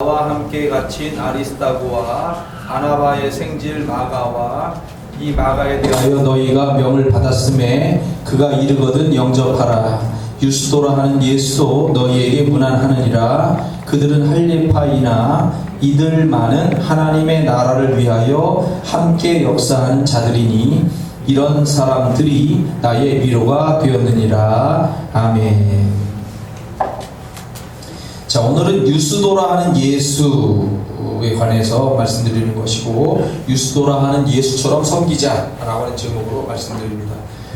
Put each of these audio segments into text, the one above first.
와 함께 갇힌 아리스다고와 바나바의 생질 마가와 이 마가에 대하여 너희가 명을 받았음에 그가 이르거든 영접하라. 유스도라 하는 예수도 너희에게 문안하느니라. 그들은 할례파이나 이들만은 하나님의 나라를 위하여 함께 역사하는 자들이니 이런 사람들이 나의 위로가 되었느니라. 아멘. 자, 오늘은 유스도라 하는 예수에 관해서 말씀드리는 것이고, 유스도라 하는 예수처럼 섬기자라고 하는 제목으로 말씀드립니다.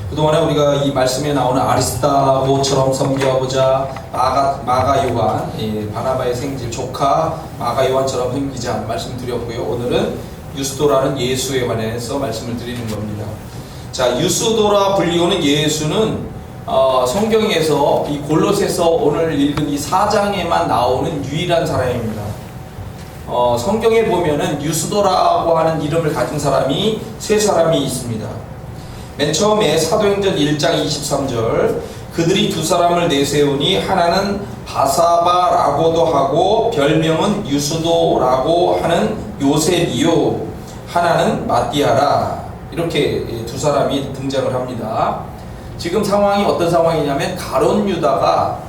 그동안에 우리가 이 말씀에 나오는 아리스다고처럼 섬겨보자, 마가 요한, 바나바의 생질 조카 마가 요한처럼 섬기자 말씀드렸고요. 오늘은 유스도라는 예수에 관해서 말씀을 드리는 겁니다. 자, 유스도라 불리우는 예수는 성경에서 이 골로새서 오늘 읽은 이 4장에만 나오는 유일한 사람입니다. 성경에 보면은 유스도라고 하는 이름을 가진 사람이 세 사람이 있습니다. 맨 처음에 사도행전 1장 23절, 그들이 두 사람을 내세우니 하나는 바사바라고도 하고 별명은 유스도라고 하는 요셉이요, 하나는 마띠아라. 이렇게 두 사람이 등장을 합니다. 지금 상황이 어떤 상황이냐면 가룟 유다가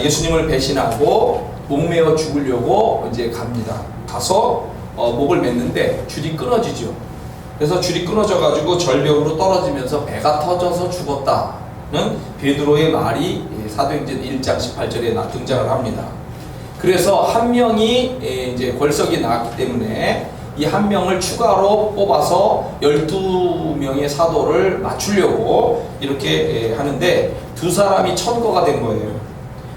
예수님을 배신하고 목매어 죽으려고 이제 갑니다. 가서 목을 맸는데 줄이 끊어지죠. 그래서 줄이 끊어져 가지고 절벽으로 떨어지면서 배가 터져서 죽었다는 베드로의 말이 사도행전 1장 18절에 등장을 합니다. 그래서 한 명이 이제 골석이 나왔기 때문에 이 한 명을 추가로 뽑아서 12명의 사도를 맞추려고 이렇게 하는데 두 사람이 천거가 된 거예요.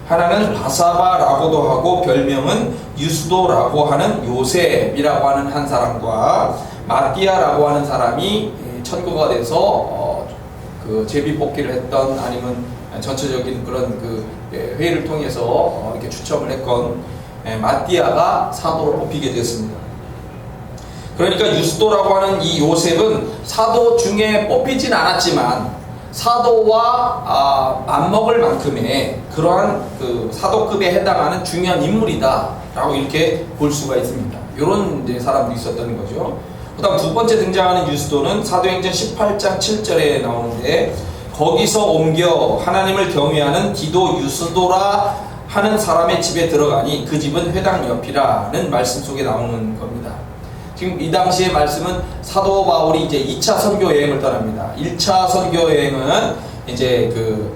하나는 바사바라고도 하고 별명은 유스도라고 하는 요셉이라고 하는 한 사람과 마띠아라고 하는 사람이 천거가 돼서 그 제비뽑기를 했던, 아니면 전체적인 그런 그 회의를 통해서 이렇게 추첨을 했건 마띠아가 사도로 뽑히게 됐습니다. 그러니까 유스도라고 하는 이 요셉은 사도 중에 뽑히진 않았지만 사도와 맞먹을 만큼의 그러한 그 사도급에 해당하는 중요한 인물이다라고 이렇게 볼 수가 있습니다. 이런 이제 사람도 있었던 거죠. 그다음 두 번째 등장하는 유스도는 사도행전 18장 7절에 나오는데, 거기서 옮겨 하나님을 경외하는 디도 유스도라 하는 사람의 집에 들어가니 그 집은 회당 옆이라는 말씀 속에 나오는 겁니다. 지금 이 당시의 말씀은 사도 바울이 이제 2차 선교 여행을 떠납니다. 1차 선교 여행은 이제 그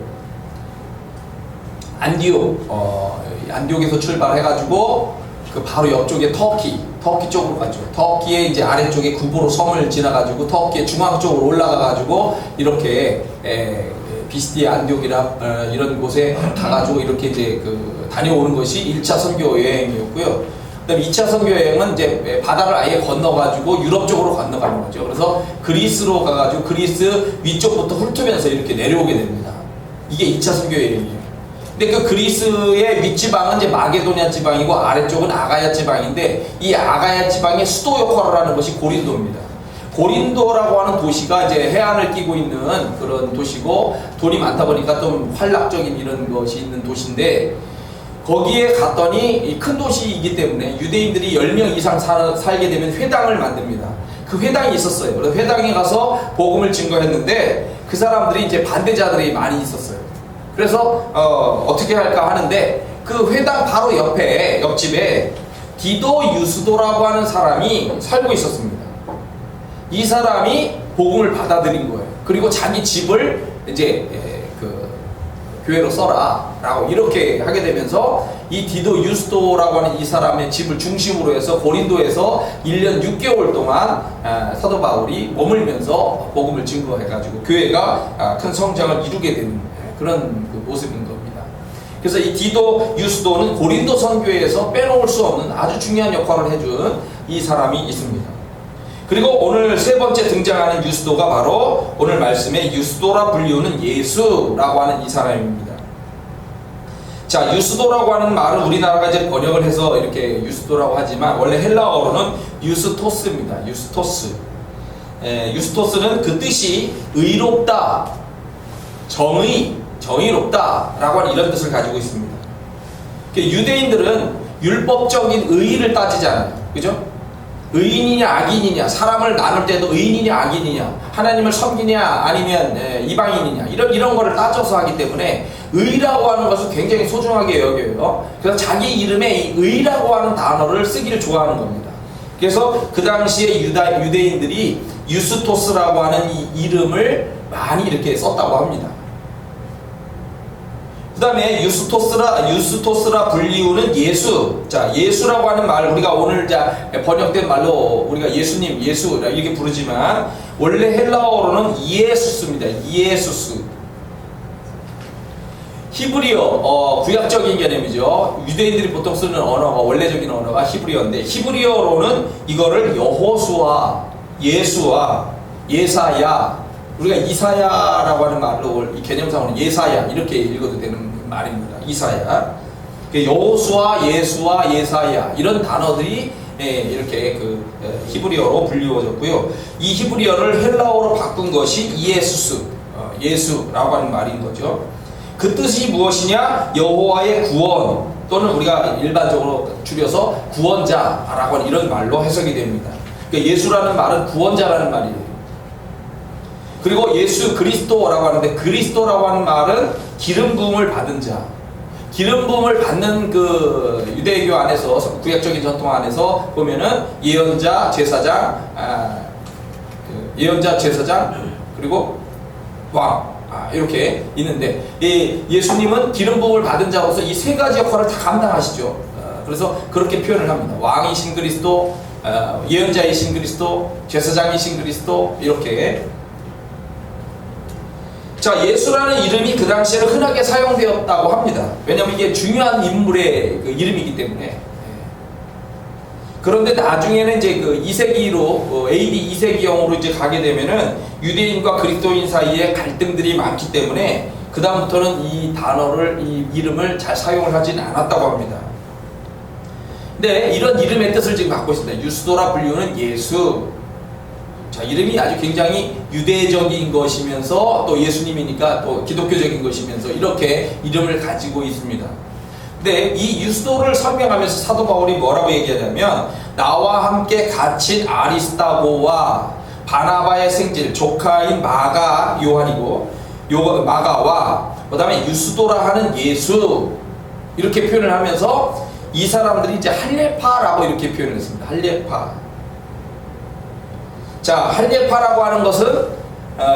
안디옥에서 출발해가지고 그 바로 옆쪽에 터키 쪽으로 가죠. 터키의 이제 아래쪽에 구보로 섬을 지나가지고 터키의 중앙 쪽으로 올라가가지고 이렇게 비스디아 안디옥이나 이런 곳에 가가지고 이렇게 이제 그 다녀오는 것이 1차 선교 여행이었고요. 그다음 2차 선교 여행은 이제 바다를 아예 건너가지고 유럽 쪽으로 건너가는 거죠. 그래서 그리스로 가가지고 그리스 위쪽부터 훑으면서 이렇게 내려오게 됩니다. 이게 2차 선교 여행이에요. 근데 그 그리스의 윗지방은 이제 마게도냐 지방이고 아래쪽은 아가야 지방인데, 이 아가야 지방의 수도 역할을 하는 것이 고린도입니다. 고린도라고 하는 도시가 이제 해안을 끼고 있는 그런 도시고, 돈이 많다 보니까 좀 활락적인 이런 것이 있는 도시인데, 거기에 갔더니 이 큰 도시이기 때문에 유대인들이 10명 이상 살게 되면 회당을 만듭니다. 그 회당이 있었어요. 그래서 회당에 가서 복음을 증거했는데 그 사람들이 이제 반대자들이 많이 있었어요. 그래서 어떻게 할까 하는데, 그 회당 바로 옆집에 디도 유스도라고 하는 사람이 살고 있었습니다. 이 사람이 복음을 받아들인 거예요. 그리고 자기 집을 이제 교회로 써라 라고 이렇게 하게 되면서 이 디도 유스도라고 하는 이 사람의 집을 중심으로 해서 고린도에서 1년 6개월 동안 사도 바울이 머물면서 복음을 증거해가지고 교회가 큰 성장을 이루게 된 그런 그 모습인 겁니다. 그래서 이 디도 유스도는 고린도 선교회에서 빼놓을 수 없는 아주 중요한 역할을 해준 이 사람이 있습니다. 그리고 오늘 세 번째 등장하는 유스도가 바로 오늘 말씀에 유스도라 불리우는 예수라고 하는 이 사람입니다. 자, 유스도라고 하는 말은 우리나라가 이제 번역을 해서 이렇게 유스도라고 하지만 원래 헬라어로는 유스토스입니다. 유스토스. 유스토스는 그 뜻이 의롭다, 정의롭다 라고 하는 이런 뜻을 가지고 있습니다. 유대인들은 율법적인 의의를 따지잖아요. 그죠? 의인이냐 악인이냐, 사람을 나눌 때도 의인이냐 악인이냐, 하나님을 섬기냐 아니면 이방인이냐, 이런 거를 따져서 하기 때문에 의라고 하는 것을 굉장히 소중하게 여겨요. 그래서 자기 이름에 이 의라고 하는 단어를 쓰기를 좋아하는 겁니다. 그래서 그 당시에 유대인들이 유스토스라고 하는 이 이름을 많이 이렇게 썼다고 합니다. 그 다음에 유스토스라 불리우는 예수. 자, 예수라고 하는 말, 우리가 오늘 번역된 말로 우리가 예수님, 예수 이렇게 부르지만 원래 헬라어로는 이에수스입니다. 이에수스. 히브리어, 구약적인 개념이죠. 유대인들이 보통 쓰는 언어가, 원래적인 언어가 히브리어인데, 히브리어로는 이거를 여호수아, 예수아, 예사야, 우리가 이사야라고 하는 말로 이 개념상으로는 예사야 이렇게 읽어도 되는 말입니다. 이사야. 여호수아, 예수아, 예사야 이런 단어들이 이렇게 히브리어로 불리워졌고요. 이 히브리어를 헬라어로 바꾼 것이 이에수스, 예수라고 하는 말인 거죠. 그 뜻이 무엇이냐? 여호와의 구원, 또는 우리가 일반적으로 줄여서 구원자라고 하는 이런 말로 해석이 됩니다. 그러니까 예수라는 말은 구원자라는 말이에요. 그리고 예수 그리스도라고 하는데, 그리스도라고 하는 말은 기름 부음을 받은 자, 기름 부음을 받는 그 유대교 안에서, 구약적인 전통 안에서 보면은 예언자, 제사장, 예언자, 제사장, 그리고 왕, 이렇게 있는데, 예수님은 기름 부음을 받은 자로서 이 세 가지 역할을 다 감당하시죠. 그래서 그렇게 표현을 합니다. 왕이신 그리스도, 예언자이신 그리스도, 제사장이신 그리스도, 이렇게. 자, 예수라는 이름이 그 당시에는 흔하게 사용되었다고 합니다. 왜냐하면 이게 중요한 인물의 그 이름이기 때문에. 그런데 나중에는 이제 그 2세기로, AD 2세기형으로 이제 가게 되면은 유대인과 그리스도인 사이에 갈등들이 많기 때문에 그다음부터는 이 단어를, 이 이름을 잘 사용을 하지는 않았다고 합니다. 근데 이런 이름의 뜻을 지금 갖고 있습니다. 유스도라 불리우는 예수. 자, 이름이 아주 굉장히 유대적인 것이면서 또 예수님이니까 또 기독교적인 것이면서 이렇게 이름을 가지고 있습니다. 근데 이 유스도를 설명하면서 사도 바울이 뭐라고 얘기하냐면, 나와 함께 갇힌 아리스타고와 바나바의 생질, 조카인 마가, 요한이고 마가와 그 다음에 유스도라 하는 예수, 이렇게 표현을 하면서 이 사람들이 이제 할례파라고 이렇게 표현을 했습니다. 할례파. 자, 할례파라고 하는 것은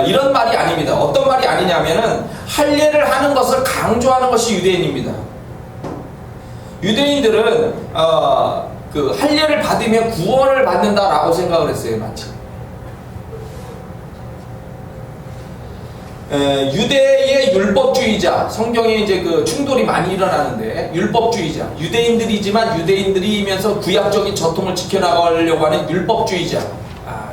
이런 말이 아닙니다. 어떤 말이 아니냐면은 할례를 하는 것을 강조하는 것이 유대인입니다. 유대인들은 그 할례를 받으면 구원을 받는다라고 생각을 했어요, 마치. 유대의 율법주의자, 성경에 이제 그 충돌이 많이 일어나는데, 율법주의자, 유대인들이지만 유대인들이면서 구약적인 전통을 지켜나가려고 하는 율법주의자,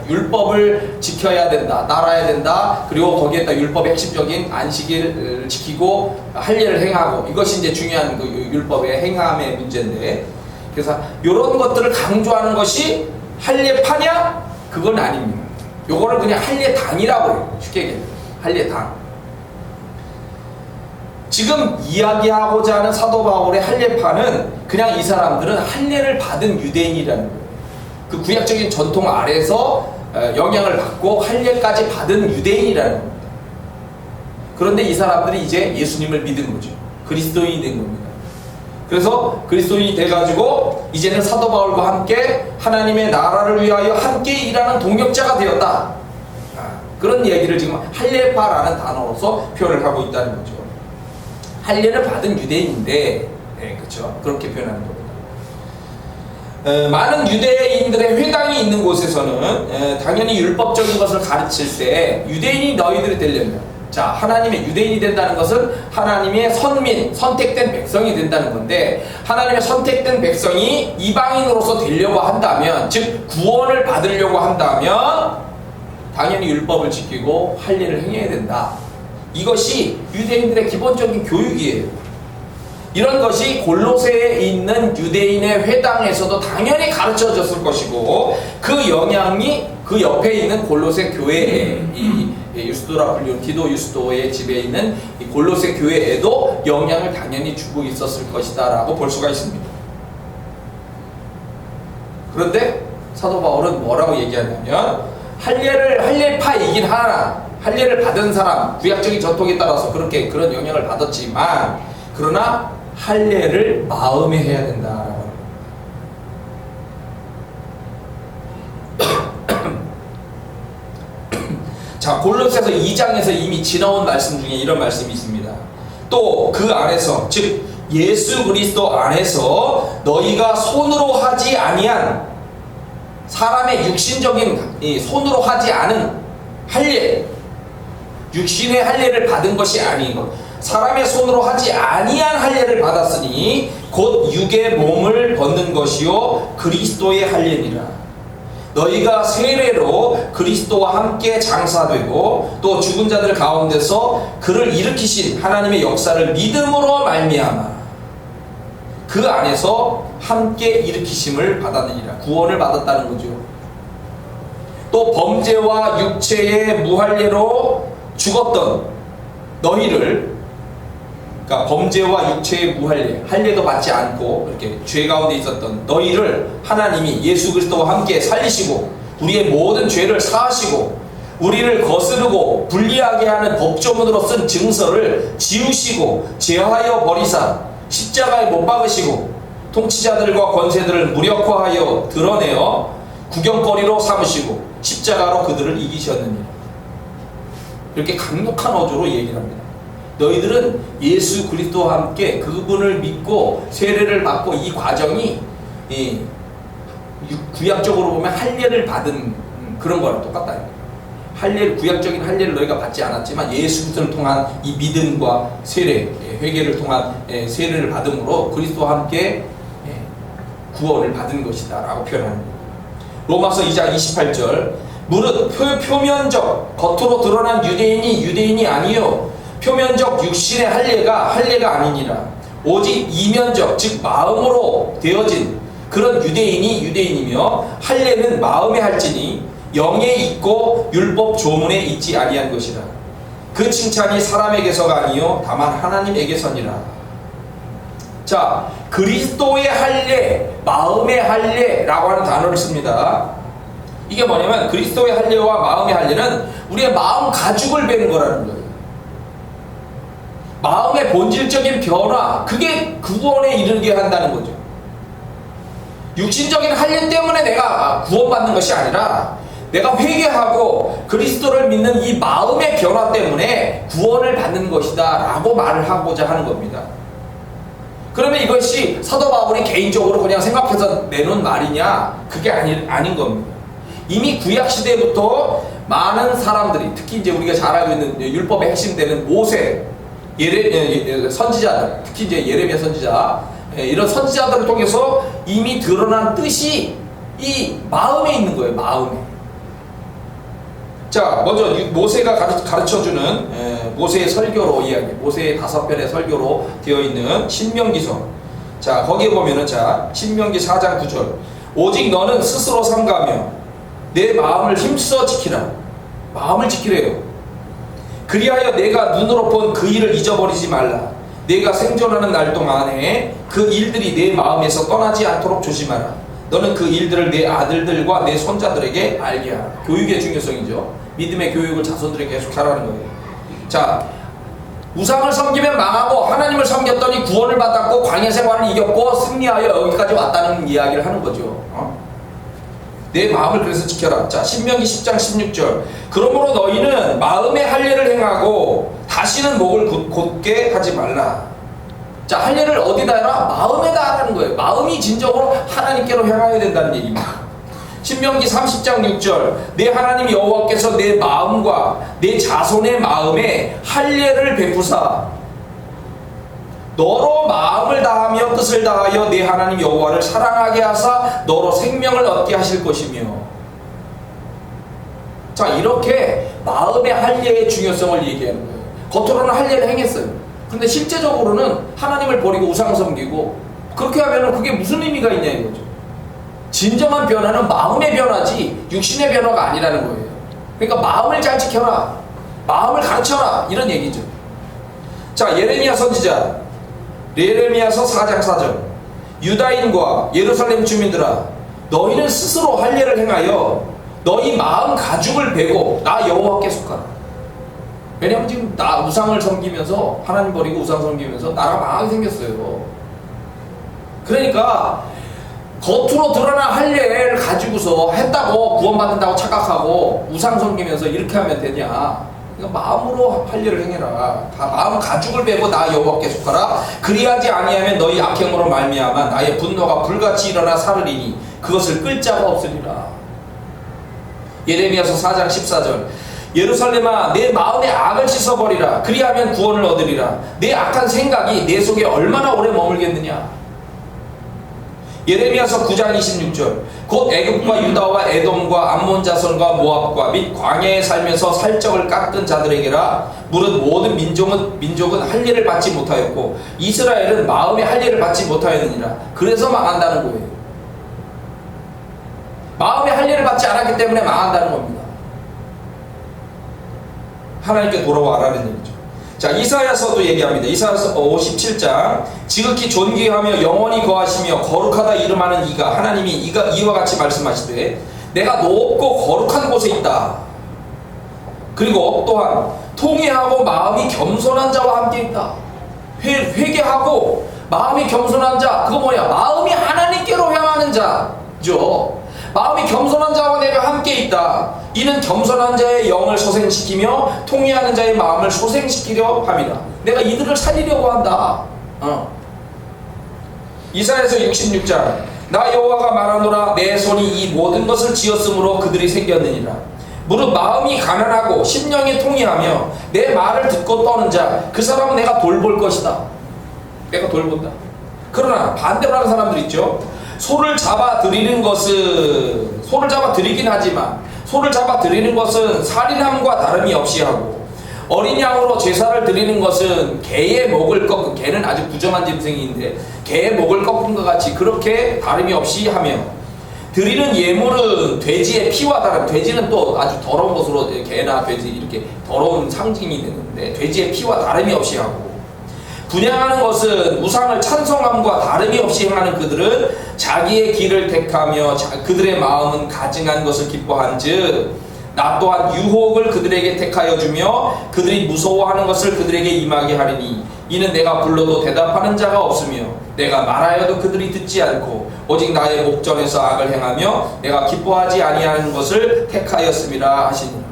율법을 지켜야 된다, 따라야 된다, 그리고 거기에다 율법의 핵심적인 안식일을 지키고 할례를 행하고, 이것이 이제 중요한 그 율법의 행함의 문제인데, 그래서 이런 것들을 강조하는 것이 할례파냐? 그건 아닙니다. 요거를 그냥 할례당이라고 해요. 쉽게 얘기해요. 할례당. 지금 이야기하고자 하는 사도 바울의 할례파는 그냥 이 사람들은 할례를 받은 유대인이라는 거예요. 그 구약적인 전통 아래서 영향을 받고 할례까지 받은 유대인이라는 겁니다. 그런데 이 사람들이 이제 예수님을 믿은 거죠. 그리스도인이 된 겁니다. 그래서 그리스도인이 돼가지고 이제는 사도 바울과 함께 하나님의 나라를 위하여 함께 일하는 동역자가 되었다. 그런 얘기를 지금 할례파라는 단어로서 표현을 하고 있다는 거죠. 할례를 받은 유대인인데, 그렇죠. 그렇게 표현하는 겁니다. 많은 유대인들의 회당이 있는 곳에서는 당연히 율법적인 것을 가르칠 때 유대인이 너희들이 되려면, 자, 하나님의 유대인이 된다는 것은 하나님의 선민, 선택된 백성이 된다는 건데, 하나님의 선택된 백성이 이방인으로서 되려고 한다면, 즉 구원을 받으려고 한다면 당연히 율법을 지키고 할례를 행해야 된다. 이것이 유대인들의 기본적인 교육이에요. 이런 것이 골로새에 있는 유대인의 회당에서도 당연히 가르쳐졌을 것이고, 그 영향이 그 옆에 있는 골로새 교회에, 이 유스도라 불리운 기도 유스도의 집에 있는 이 골로새 교회에도 영향을 당연히 주고 있었을 것이다 라고 볼 수가 있습니다. 그런데 사도 바울은 뭐라고 얘기하냐면 할례파이긴 하나, 할례를 받은 사람, 구약적인 전통에 따라서 그런 영향을 받았지만, 그러나 할례를 마음에 해야 된다라고 자, 골로새서 2장에서 이미 지나온 말씀 중에 이런 말씀이 있습니다. 또 그 안에서, 즉 예수 그리스도 안에서 너희가 손으로 하지 아니한, 사람의 육신적인 손으로 하지 않은 할례, 육신의 할례를 받은 것이 아니고 사람의 손으로 하지 아니한 할례를 받았으니 곧 육의 몸을 벗는 것이요 그리스도의 할례니라. 너희가 세례로 그리스도와 함께 장사되고 또 죽은 자들 가운데서 그를 일으키신 하나님의 역사를 믿음으로 말미암아 그 안에서 함께 일으키심을 받았느니라. 구원을 받았다는 거죠. 또 범죄와 육체의 무할례로 죽었던 너희를, 그러니까 범죄와 육체의 무할례, 할례도 받지 않고 이렇게 죄 가운데 있었던 너희를 하나님이 예수 그리스도와 함께 살리시고 우리의 모든 죄를 사하시고 우리를 거스르고 불리하게 하는 법조문으로 쓴 증서를 지우시고 제하여 버리사 십자가에 못 박으시고 통치자들과 권세들을 무력화하여 드러내어 구경거리로 삼으시고 십자가로 그들을 이기셨느니라. 이렇게 강력한 어조로 얘기를 합니다. 너희들은 예수 그리스도와 함께 그분을 믿고 세례를 받고 이 과정이 구약적으로 보면 할례를 받은 그런 거랑 똑같다. 구약적인 할례를 너희가 받지 않았지만 예수 그리스도를 통한 이 믿음과 세례, 회개를 통한 세례를 받음으로 그리스도와 함께 구원을 받은 것이다 라고 표현합니다. 로마서 2장 28절 무릇 표면적 겉으로 드러난 유대인이 아니요 표면적 육신의 할례가 아니니라. 오직 이면적 즉 마음으로 되어진 그런 유대인이며 할례는 마음에 할지니 영에 있고 율법 조문에 있지 아니한 것이라. 그 칭찬이 사람에게서가 아니요 다만 하나님에게서니라. 자, 그리스도의 할례, 마음의 할례라고 하는 단어를 씁니다. 이게 뭐냐면 그리스도의 할례와 마음의 할례는 우리의 마음 가죽을 베는 거라는 거예요. 마음의 본질적인 변화, 그게 구원에 이르게 한다는 거죠. 육신적인 할례 때문에 내가 구원받는 것이 아니라 내가 회개하고 그리스도를 믿는 이 마음의 변화 때문에 구원을 받는 것이다 라고 말을 하고자 하는 겁니다. 그러면 이것이 사도 바울이 개인적으로 그냥 생각해서 내놓은 말이냐? 그게 아닌 겁니다. 이미 구약시대부터 많은 사람들이, 특히 이제 우리가 잘 알고 있는 율법의 핵심 되는 모세, 선지자들, 특히 이제 예레미야 선지자, 이런 선지자들을 통해서 이미 드러난 뜻이 이 마음에 있는 거예요. 마음에. 자, 먼저 모세가 가르쳐주는 모세의 설교로 모세의 5편의 설교로 되어 있는 신명기서. 자, 거기에 보면은 신명기 4장 9절 오직 너는 스스로 삼가며 내 마음을 힘써 지키라. 마음을 지키래요. 그리하여 내가 눈으로 본 그 일을 잊어버리지 말라. 내가 생존하는 날 동안에 그 일들이 내 마음에서 떠나지 않도록 조심하라. 너는 그 일들을 내 아들들과 내 손자들에게 알게 하라. 교육의 중요성이죠. 믿음의 교육을 자손들에게 계속 하라는 거예요. 자, 우상을 섬기면 망하고 하나님을 섬겼더니 구원을 받았고 광야 생활을 이겼고 승리하여 여기까지 왔다는 이야기를 하는 거죠. 내 마음을 그래서 지켜라. 자, 신명기 10장 16절 그러므로 너희는 마음의 할례를 행하고 다시는 목을 곧게 하지 말라. 자, 할례를 어디다 해라? 마음에다 하라는 거예요. 마음이 진정으로 하나님께로 향하여야 된다는 얘기입니다. 신명기 30장 6절 내 하나님 여호와께서 내 마음과 내 자손의 마음에 할례를 베푸사 너로 마음을 다하며 뜻을 다하여 내 하나님 여호와를 사랑하게 하사 너로 생명을 얻게 하실 것이며. 자, 이렇게 마음의 할례의 중요성을 얘기하는 거예요. 겉으로는 할례를 행했어요. 근데 실제적으로는 하나님을 버리고 우상을 섬기고 그렇게 하면 그게 무슨 의미가 있냐 이거죠. 진정한 변화는 마음의 변화지 육신의 변화가 아니라는 거예요. 그러니까 마음을 잘 지켜라. 마음을 가르쳐라. 이런 얘기죠. 자, 예레미야 선지자 예레미야서 4장 4절 유다인과 예루살렘 주민들아 너희는 스스로 할례를 행하여 너희 마음 가죽을 베고 나 여호와께 속하라. 왜냐하면 지금 나 우상을 섬기면서 하나님 버리고 우상 섬기면서 나랑 망하게 생겼어요. 그러니까 겉으로 드러난 할례를 가지고서 했다고 구원받는다고 착각하고 우상 섬기면서 이렇게 하면 되냐. 그러니까 마음으로 할례를 행해라. 마음 가죽을 베고 나 여호와께 속하라. 그리하지 아니하면 너희 악행으로 말미암아 나의 분노가 불같이 일어나 사르리니 그것을 끌 자가 없으리라. 예레미야서 4장 14절 예루살렘아 내 마음의 악을 씻어버리라. 그리하면 구원을 얻으리라. 내 악한 생각이 내 속에 얼마나 오래 머물겠느냐. 예레미야서 9장 26절 곧 애굽과 유다와 에돔과 암몬 자손과 모압과 및 광야에 살면서 살적을 깎은 자들에게라. 무릇 모든 민족은 할례를 받지 못하였고 이스라엘은 마음의 할례를 받지 못하였느니라. 그래서 망한다는 거예요. 마음의 할례를 받지 않았기 때문에 망한다는 겁니다. 하나님께 돌아와라는 얘기죠. 자, 이사야서도 얘기합니다. 이사야서 57장 지극히 존귀하며 영원히 거하시며 거룩하다 이름하는 이가 하나님이 이와 같이 말씀하시되 내가 높고 거룩한 곳에 있다. 그리고 또한 통회하고 마음이 겸손한 자와 함께 있다. 회개하고 마음이 겸손한 자, 그거 뭐냐? 마음이 하나님께로 향하는 자죠. 마음이 겸손한 자와 내가 함께 있다. 이는 겸손한 자의 영을 소생시키며 통회하는 자의 마음을 소생시키려 함이다. 내가 이들을 살리려고 한다. 이사야서 66장 나 여호와가 말하노라 내 손이 이 모든 것을 지었으므로 그들이 생겼느니라. 무릇 마음이 가난하고 심령이 통회하며 내 말을 듣고 떠는 자 그 사람은 내가 돌볼 것이다. 내가 돌본다. 그러나 반대로 하는 사람들 있죠. 소를 잡아 드리는 것은 소를 잡아 드리긴 하지만 소를 잡아 드리는 것은 살인함과 다름이 없이 하고 어린 양으로 제사를 드리는 것은 개의 목을 꺾은, 개는 아주 부정한 짐승인데 개의 목을 꺾은 것 같이 그렇게 다름이 없이 하며 드리는 예물은 돼지의 피와 다른, 돼지는 또 아주 더러운 것으로 개나 돼지 이렇게 더러운 상징이 되는데 돼지의 피와 다름이 없이 하고 분향하는 것은 우상을 찬송함과 다름이 없이 행하는 그들은 자기의 길을 택하며 그들의 마음은 가증한 것을 기뻐한즉 나 또한 유혹을 그들에게 택하여 주며 그들이 무서워하는 것을 그들에게 임하게 하리니 이는 내가 불러도 대답하는 자가 없으며 내가 말하여도 그들이 듣지 않고 오직 나의 목전에서 악을 행하며 내가 기뻐하지 아니하는 것을 택하였음이라 하시니라.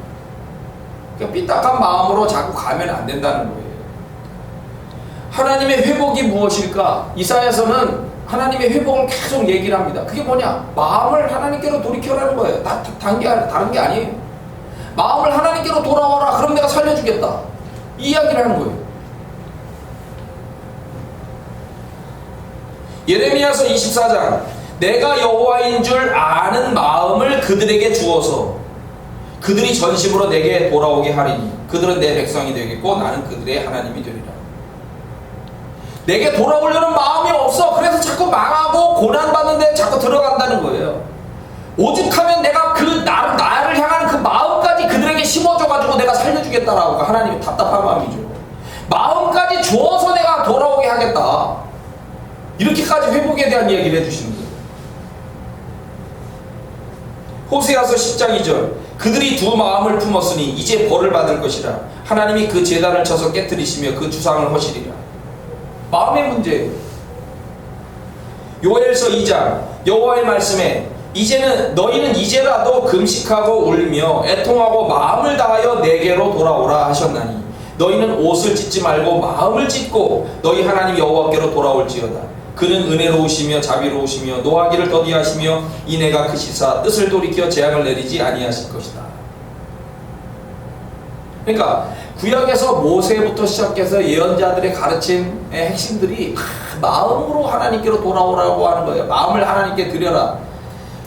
그러니까 삐딱한 마음으로 자꾸 가면 안 된다는 거예요. 하나님의 회복이 무엇일까? 이사야서는 하나님의 회복을 계속 얘기를 합니다. 그게 뭐냐? 마음을 하나님께로 돌이켜라는 거예요. 다른 게 아니에요. 마음을 하나님께로 돌아와라. 그럼 내가 살려주겠다. 이 이야기를 하는 거예요. 예레미야서 24장 내가 여호와인 줄 아는 마음을 그들에게 주어서 그들이 전심으로 내게 돌아오게 하리니 그들은 내 백성이 되겠고 나는 그들의 하나님이 되리라. 내게 돌아오려는 마음이 없어. 그래서 자꾸 망하고 고난받는 데 자꾸 들어간다는 거예요. 오죽하면 내가 나를 향하는 그 마음까지 그들에게 심어줘가지고 내가 살려주겠다라고 하나님이 답답한 마음이죠. 마음까지 주어서 내가 돌아오게 하겠다. 이렇게까지 회복에 대한 이야기를 해주시는 거예요. 호세아서 10장 2절 그들이 두 마음을 품었으니 이제 벌을 받을 것이라. 하나님이 그 제단을 쳐서 깨뜨리시며 그 주상을 허시리라. 마음의 문제예요. 요엘서 2장 여호와의 말씀에 너희는 이제라도 금식하고 울며 애통하고 마음을 다하여 내게로 돌아오라 하셨나니 너희는 옷을 찢지 말고 마음을 찢고 너희 하나님 여호와께로 돌아올지어다. 그는 은혜로우시며 자비로우시며 노하기를 더디하시며 인애가 크시사 뜻을 돌이켜 재앙을 내리지 아니하실 것이다. 그러니까 구약에서 모세부터 시작해서 예언자들의 가르침의 핵심들이 마음으로 하나님께로 돌아오라고 하는 거예요. 마음을 하나님께 드려라.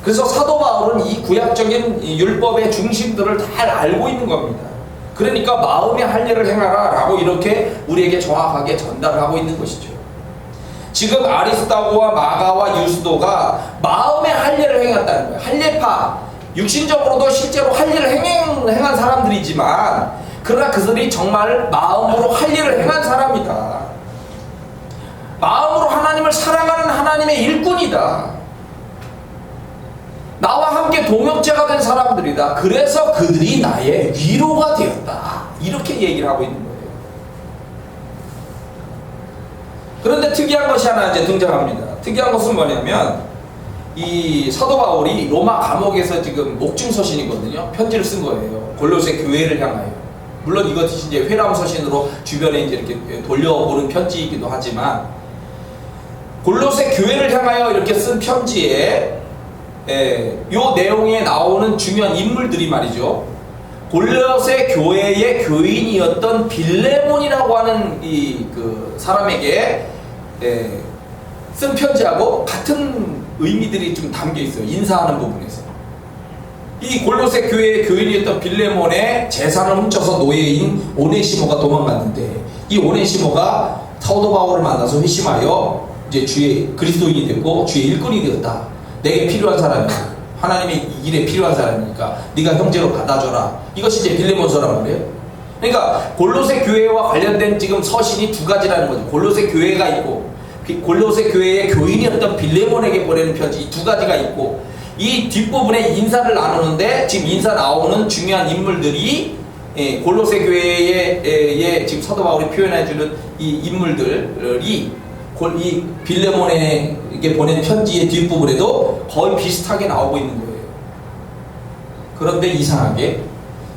그래서 사도 바울은 이 구약적인 율법의 중심들을 잘 알고 있는 겁니다. 그러니까 마음의 할례를 행하라 라고 이렇게 우리에게 정확하게 전달하고 있는 것이죠. 지금 아리스다고와 마가와 유스도가 마음의 할례를 행했다는 거예요. 할례파, 육신적으로도 실제로 할례를 행한 사람들이지만 그러나 그들이 정말 마음으로 할례를 행한 사람이다. 마음으로 하나님을 사랑하는 하나님의 일꾼이다. 함께 동역자가 된 사람들이다. 그래서 그들이 나의 위로가 되었다. 이렇게 얘기를 하고 있는 거예요. 그런데 특이한 것이 하나 이제 등장합니다. 특이한 것은 뭐냐면 이 사도 바울이 로마 감옥에서 지금 목중 서신이거든요. 편지를 쓴 거예요. 골로새 교회를 향하여. 물론 이것이 이제 회람 서신으로 주변에 이제 이렇게 돌려보는 편지이기도 하지만 골로새 교회를 향하여 이렇게 쓴 편지에 요 내용에 나오는 중요한 인물들이 말이죠. 골로새 교회의 교인이었던 빌레몬이라고 하는 그 사람에게 쓴 편지하고 같은 의미들이 좀 담겨 있어요. 인사하는 부분에서. 이 골로새 교회의 교인이었던 빌레몬의 재산을 훔쳐서 노예인 오네시모가 도망갔는데 이 오네시모가 사도 바울을 만나서 회심하여 이제 주의 그리스도인이 됐고 주의 일꾼이 되었다. 내게 필요한 사람이야. 하나님의 일에 필요한 사람이니까 네가 형제로 받아줘라. 이것이 이제 빌레몬서란 말이에요. 그러니까 골로새 교회와 관련된 지금 서신이 두 가지라는 거죠. 골로새 교회가 있고 골로새 교회의 교인이었던 빌레몬에게 보내는 편지 이 두 가지가 있고 이 뒷부분에 인사를 나누는데 지금 인사 나오는 중요한 인물들이 골로새 교회의 지금 사도 바울이 표현해주는 이 인물들이 이 빌레몬에게 보낸 편지의 뒷부분에도 거의 비슷하게 나오고 있는 거예요. 그런데 이상하게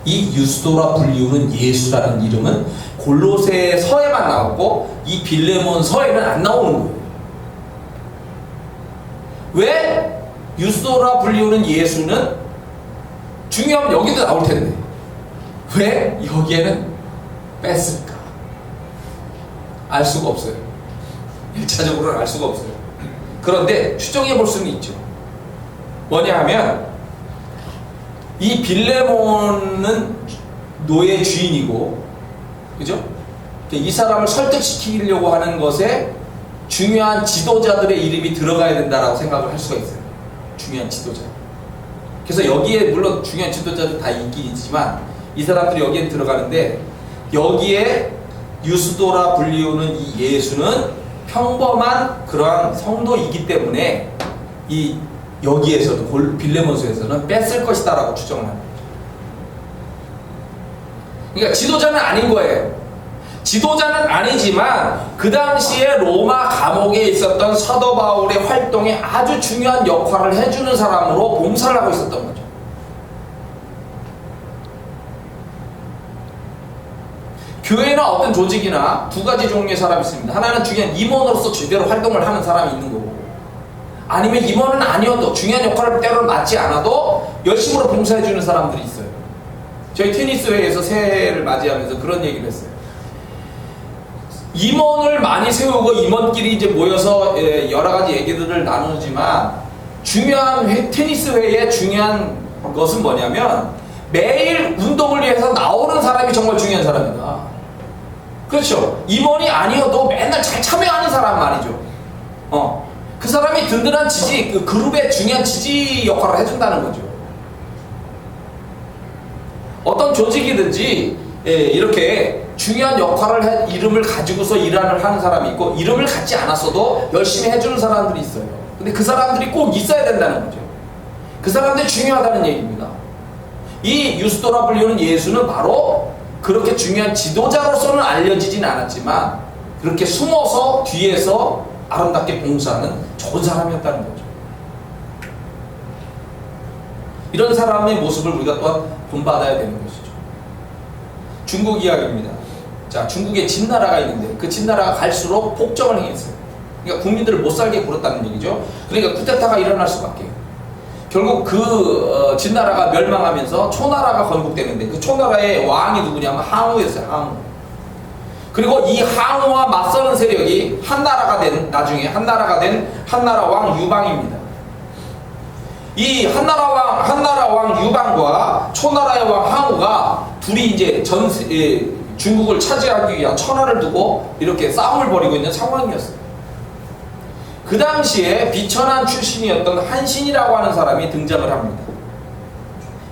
이 유스도라 불리우는 예수라는 이름은 골로새 서에만 나왔고 이 빌레몬 서에는 안 나오는 거예요. 왜 유스도라 불리우는 예수는 중요하면 여기도 나올 텐데 왜 여기에는 뺐을까? 알 수가 없어요. 1차적으로는 알 수가 없어요. 그런데 추정해 볼 수는 있죠. 뭐냐 하면 이 빌레몬은 노예 주인이고 그죠? 이 사람을 설득시키려고 하는 것에 중요한 지도자들의 이름이 들어가야 된다라고 생각을 할 수가 있어요. 중요한 지도자. 그래서 여기에 물론 중요한 지도자들 다 있긴 있지만 이 사람들이 여기에 들어가는데 여기에 유스도라 불리우는 이 예수는 평범한 그러한 성도이기 때문에 이 여기에서는 빌레몬서에서는 뺐을 것이다라고 추정을 합니다. 그러니까 지도자는 아닌 거예요. 지도자는 아니지만 그 당시에 로마 감옥에 있었던 사도 바울의 활동에 아주 중요한 역할을 해주는 사람으로 봉사를 하고 있었던 거죠. 교회나 어떤 조직이나 두 가지 종류의 사람이 있습니다. 하나는 중요한 임원으로서 제대로 활동을 하는 사람이 있는 거고 아니면 임원은 아니어도 중요한 역할을 때로는 맡지 않아도 열심으로 봉사해주는 사람들이 있어요. 저희 테니스회에서 새해를 맞이하면서 그런 얘기를 했어요. 임원을 많이 세우고 임원끼리 이제 모여서 여러 가지 얘기들을 나누지만 중요한 테니스회의 중요한 것은 뭐냐면 매일 운동을 위해서 나오는 사람이 정말 중요한 사람이다. 그렇죠. 임원이 아니어도 맨날 잘 참여하는 사람 말이죠. 그 사람이 든든한 지지, 그 그룹의 중요한 지지 역할을 해준다는 거죠. 어떤 조직이든지 이렇게 중요한 역할을 이름을 가지고서 일을 하는 사람이 있고 이름을 갖지 않았어도 열심히 해주는 사람들이 있어요. 근데 그 사람들이 꼭 있어야 된다는 거죠. 그 사람들이 중요하다는 얘기입니다. 이 유스도라 불리우는 예수는 바로 그렇게 중요한 지도자로서는 알려지진 않았지만 그렇게 숨어서 뒤에서 아름답게 봉사하는 좋은 사람이었다는 거죠. 이런 사람의 모습을 우리가 또한 본받아야 되는 것이죠. 중국 이야기입니다. 자, 중국에 진나라가 있는데 그 진나라가 갈수록 폭정을 행했어요. 그러니까 국민들을 못 살게 굴었다는 얘기죠. 그러니까 쿠데타가 일어날 수밖에. 결국 그 진나라가 멸망하면서 초나라가 건국되는데 그 초나라의 왕이 누구냐면 항우였어요. 항우. 그리고 이 항우와 맞서는 세력이 나중에 한나라가 된 한나라 왕 유방입니다. 이 한나라 왕 유방과 초나라의 왕 항우가 둘이 이제 중국을 차지하기 위한 천하를 두고 이렇게 싸움을 벌이고 있는 상황이었어요. 그 당시에 비천한 출신이었던 한신이라고 하는 사람이 등장을 합니다.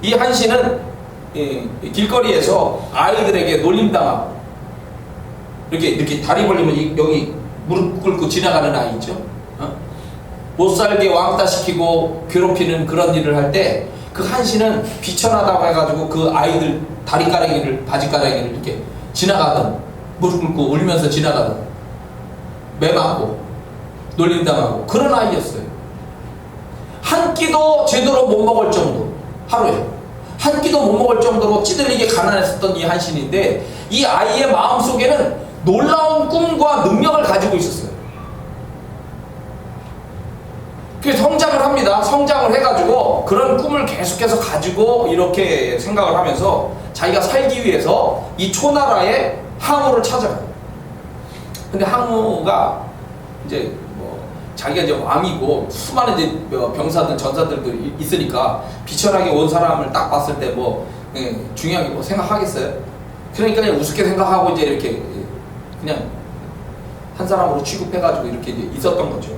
이 한신은 길거리에서 아이들에게 놀림당하고 이렇게 다리 벌리면 여기 무릎 꿇고 지나가는 아이 있죠. 못살게 왕따시키고 괴롭히는 그런 일을 할 때 그 한신은 비천하다고 해가지고 그 아이들 다리가랭이를 바지가랭이를 이렇게 지나가던 무릎 꿇고 울면서 지나가던 매 맞고 놀림당하고 그런 아이였어요. 한 끼도 제대로 못 먹을 정도, 하루에 한 끼도 못 먹을 정도로 찌들리게 가난했었던 이 한신인데 이 아이의 마음속에는 놀라운 꿈과 능력을 가지고 있었어요. 그래서 성장을 합니다. 성장을 해가지고 그런 꿈을 계속해서 가지고 이렇게 생각을 하면서 자기가 살기 위해서 이 초나라의 항우를 찾아가요. 근데 항우가 이제 뭐 자기가 이제 왕이고 수많은 이제 병사들 전사들도 있으니까 비천하게 온 사람을 딱 봤을 때 뭐 중요하게 뭐 생각하겠어요? 그러니까 그냥 우습게 생각하고 이제 이렇게 그냥 한 사람으로 취급해가지고 이렇게 이제 있었던 거죠.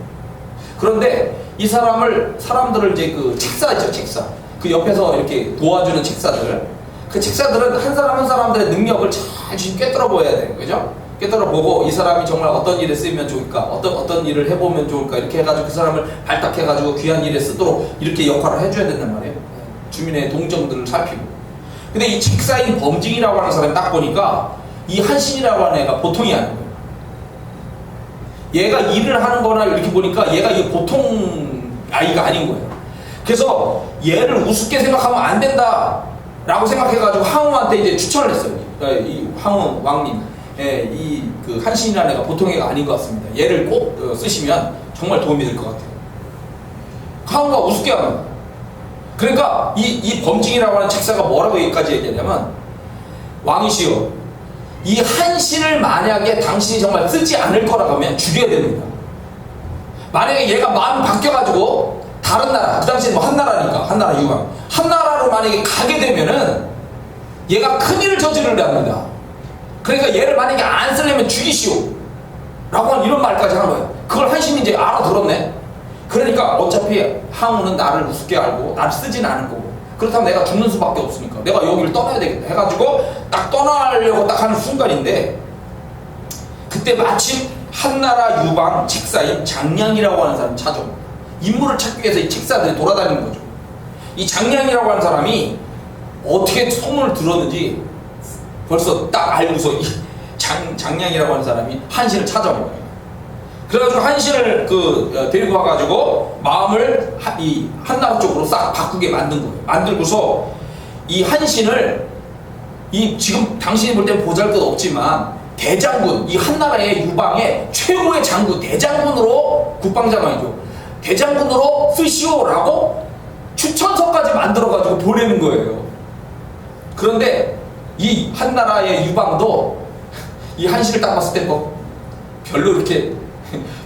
그런데 이 사람들을 이제 그 책사 있죠, 책사. 그 옆에서 이렇게 도와주는 책사들. 그 책사들은 한 사람 한 사람들의 능력을 잘 꿰뚫어 보여야 되는 거죠. 꿰뚫어 보고 이 사람이 정말 어떤 일에 쓰이면 좋을까, 어떤 일을 해보면 좋을까, 이렇게 해가지고 그 사람을 발탁해가지고 귀한 일에 쓰도록 이렇게 역할을 해줘야 된단 말이에요. 주민의 동정들을 살피고. 근데 이 책사인 범징이라고 하는 사람이 딱 보니까 이 한신이라고 하는 애가 보통이 아니에요. 얘가 일을 하는 거나 이렇게 보니까 얘가 이 보통 아이가 아닌 거예요. 그래서 얘를 우습게 생각하면 안 된다 라고 생각해가지고 항우한테 이제 추천을 했어요. 이 항우 왕님, 이 그 한신이라는 애가 보통 애가 아닌 것 같습니다. 얘를 꼭 쓰시면 정말 도움이 될 것 같아요. 항우가 우습게 하면, 그러니까 이 범징이라고 하는 책사가 뭐라고 여기까지 얘기하냐면, 왕이시여, 이 한신을 만약에 당신이 정말 쓰지 않을 거라고 하면 죽여야 됩니다. 만약에 얘가 마음이 바뀌어가지고 다른 나라, 그 당시에 뭐 한나라니까, 한나라 유방, 한나라로 만약에 가게 되면은 얘가 큰일을 저지르려 합니다. 그러니까 얘를 만약에 안 쓰려면 죽이시오 라고 하는 이런 말까지 하는 거예요. 그걸 한신이 이제 알아들었네. 그러니까 어차피 항우는 나를 우습게 알고 나를 쓰진 않을 거고, 그렇다면 내가 죽는 수밖에 없으니까 내가 여기를 떠나야 되겠다 해가지고 딱 떠나려고 딱 하는 순간인데, 그때 마침 한나라 유방 책사인 장량이라고 하는 사람이 찾아옵니다. 인물을 찾기 위해서 이 책사들이 돌아다니는 거죠. 이 장량이라고 하는 사람이 어떻게 소문을 들었는지 벌써 딱 알고서 이 장량이라고 하는 사람이 한신을 찾아온 거예요. 그래가지고 한신을 데리고 와가지고 마음을 이 한나라 쪽으로 싹 바꾸게 만든 거예요. 만들고서 이 한신을 지금 당신이 볼 땐 보잘것 없지만 대장군, 이 한나라의 유방의 최고의 장군, 대장군으로, 국방장관이죠, 대장군으로 쓰시오라고 추천서까지 만들어가지고 보내는 거예요. 그런데 이 한나라의 유방도 이 한신을 딱 봤을 때 뭐 별로 이렇게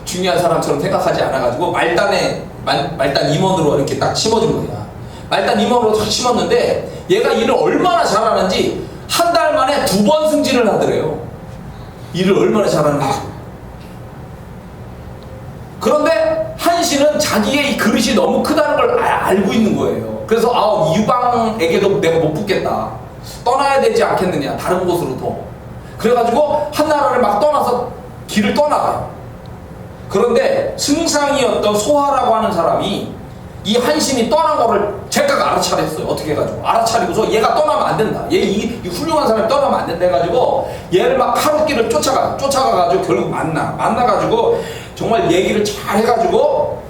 중요한 사람처럼 생각하지 않아가지고 말단 임원으로 이렇게 딱 심어준 거야. 말단 임원으로 딱 심었는데 얘가 일을 얼마나 잘하는지 한 달 만에 2번 승진을 하더래요. 일을 얼마나 잘하는지. 그런데 한신은 자기의 이 그릇이 너무 크다는 걸 알고 있는 거예요. 그래서 유방에게도 내가 못 붙겠다, 떠나야 되지 않겠느냐, 다른 곳으로 더. 그래가지고 한나라를 막 떠나서 길을 떠나가요. 그런데 승상이었던 소하라고 하는 사람이 이 한신이 떠난 거를 제가가 알아차렸어요. 어떻게 해가지고 알아차리고서 얘가 떠나면 안 된다, 이 훌륭한 사람이 떠나면 안 된다 해가지고 얘를 막 하룻길을 쫓아가가지고 결국 만나가지고 정말 얘기를 잘 해가지고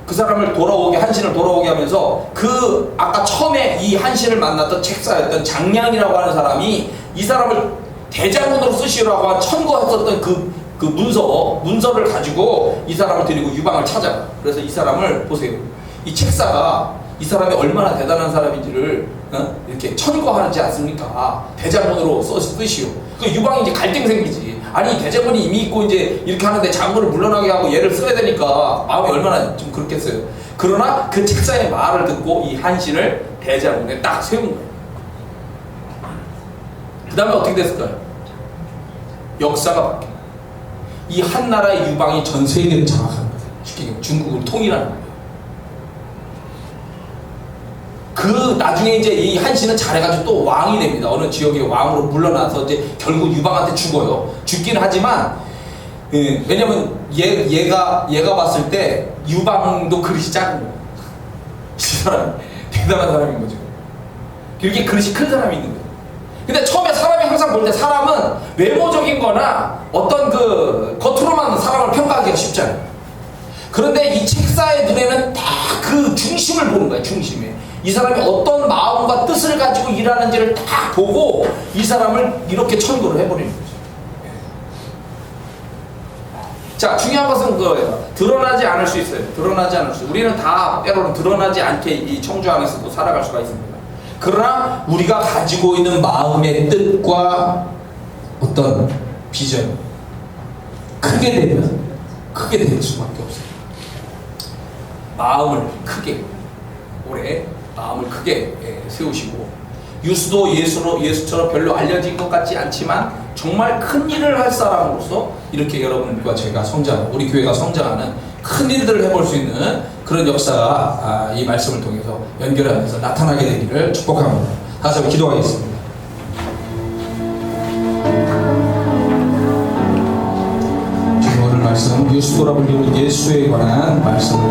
그 사람을 한신을 돌아오게 하면서 그 아까 처음에 이 한신을 만났던 책사였던 장량이라고 하는 사람이 이 사람을 대장군으로 쓰시라고 천거했었던 그 문서를 가지고 이 사람을 데리고 유방을 찾아가. 그래서 이 사람을 보세요. 이 책사가 이 사람이 얼마나 대단한 사람인지를 이렇게 천거하지 않습니까? 대장군으로 쓰시오. 그 유방이 이제 갈등 생기지. 아니 대장군이 이미 있고 이제 이렇게 하는데 장군을 물러나게 하고 얘를 써야 되니까 마음이 얼마나 좀 그렇겠어요. 그러나 그 책사의 말을 듣고 이 한신을 대장군에 딱 세운 거예요. 그 다음에 어떻게 됐을까요? 역사가 바뀌어요. 이 한나라의 유방이 전 세계를 장악하는 거예요. 쉽게 얘기하면 중국을 통일하는 거예요. 나중에 이제 이 한신은 잘해가지고 또 왕이 됩니다. 어느 지역의 왕으로 물러나서 이제 결국 유방한테 죽어요. 죽긴 하지만, 왜냐면 얘가 봤을 때 유방도 그릇이 작은 거예요. 이 사람이 대단한 사람인 거죠. 이렇게 그릇이 큰 사람이 있는 거예요. 근데 처음에 사람이 항상 볼 때 사람은 외모적인 거나 어떤 그 겉으로만 사람을 평가하기가 쉽잖아요. 그런데 이 책사의 눈에는 다 그 중심을 보는 거예요. 중심에 이 사람이 어떤 마음과 뜻을 가지고 일하는지를 딱 보고 이 사람을 이렇게 천도를 해버리는 거죠. 자, 중요한 것은 그거예요. 드러나지 않을 수 있어요. 드러나지 않을 수 있어요. 우리는 다 때로는 드러나지 않게 이 청주 안에서도 살아갈 수가 있습니다. 그러나 우리가 가지고 있는 마음의 뜻과 어떤 비전 크게 될 수밖에 없어요. 마음을 크게 올해 마음을 크게 세우시고 유수도 예수처럼 별로 알려진 것 같지 않지만 정말 큰 일을 할 사람으로서 이렇게 여러분과 제가 우리 교회가 성장하는 큰 일들을 해볼 수 있는 그런 역사가 이 말씀을 통해서 연결하면서 나타나게 되기를 축복합니다. 다시 한번 기도하겠습니다. 오늘 말씀 유수도라 불리는 예수에 관한 말씀을